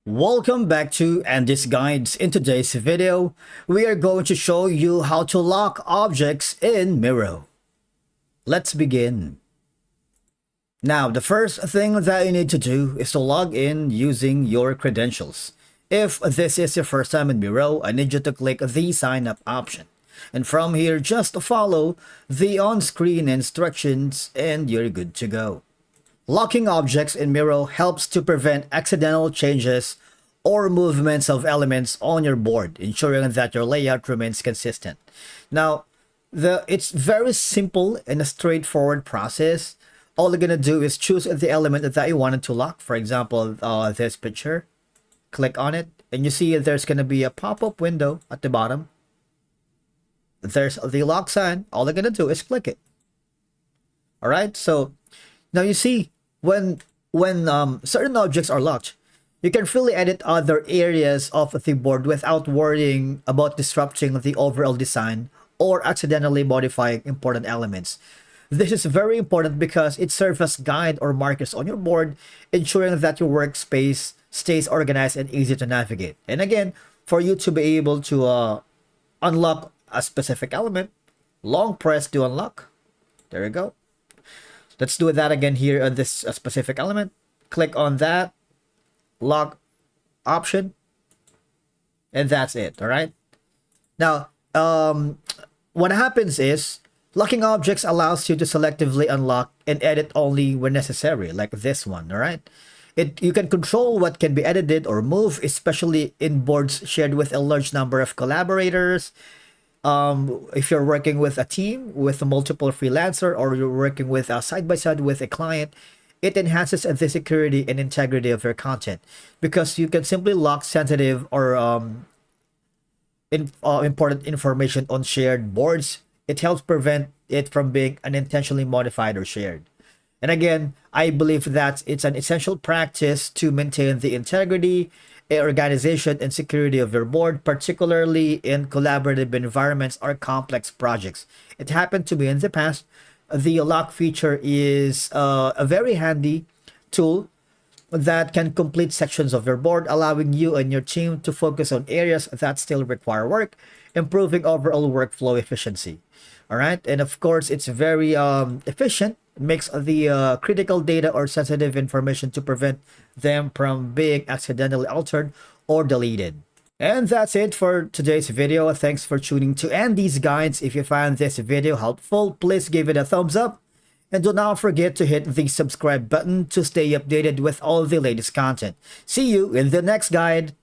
Welcome back to Andy's Guides. In today's video, we are going to show you how to lock objects in Miro. Let's begin. Now, the first thing that you need to do is to log in using your credentials. If this is your first time in Miro, I need you to click the sign up option. And from here, just follow the on-screen instructions and you're good to go. Locking objects in Miro helps to prevent accidental changes or movements of elements on your board, ensuring that your layout remains consistent. Now, it's very simple and a straightforward process. All you're gonna do is choose the element that you wanted to lock. For example, this picture. Click on it, and you see there's gonna be a pop-up window at the bottom. There's the lock sign. All you're gonna do is click it. All right. So now you see when certain objects are locked, you can freely edit other areas of the board without worrying about disrupting the overall design or accidentally modifying important elements. This is very important because it serves as guide or markers on your board, ensuring that your workspace stays organized and easy to navigate. And again, for you to be able to unlock a specific element, long press to unlock. There you go. Let's do that again here on this specific element. Click on that lock option, and that's it. All right. Now, what happens is locking objects allows you to selectively unlock and edit only when necessary, like this one. All right. You can control what can be edited or moved, especially in boards shared with a large number of collaborators. If you're working with a team with a multiple freelancer, or you're working with side by side with a client, it enhances the security and integrity of your content because you can simply lock sensitive or important information on shared boards. It helps prevent it from being unintentionally modified or shared. And again, I believe that it's an essential practice to maintain the integrity, organization, and security of your board, particularly in collaborative environments or complex projects. It happened to me in the past. The lock feature is a very handy tool that can complete sections of your board, allowing you and your team to focus on areas that still require work, improving overall workflow efficiency. All right. And of course, it's very efficient. It makes the critical data or sensitive information to prevent them from being accidentally altered or deleted. And that's it for today's video. Thanks for tuning to Andy's Guides. If you found this video helpful, please give it a thumbs up. And do not forget to hit the subscribe button to stay updated with all the latest content. See you in the next guide.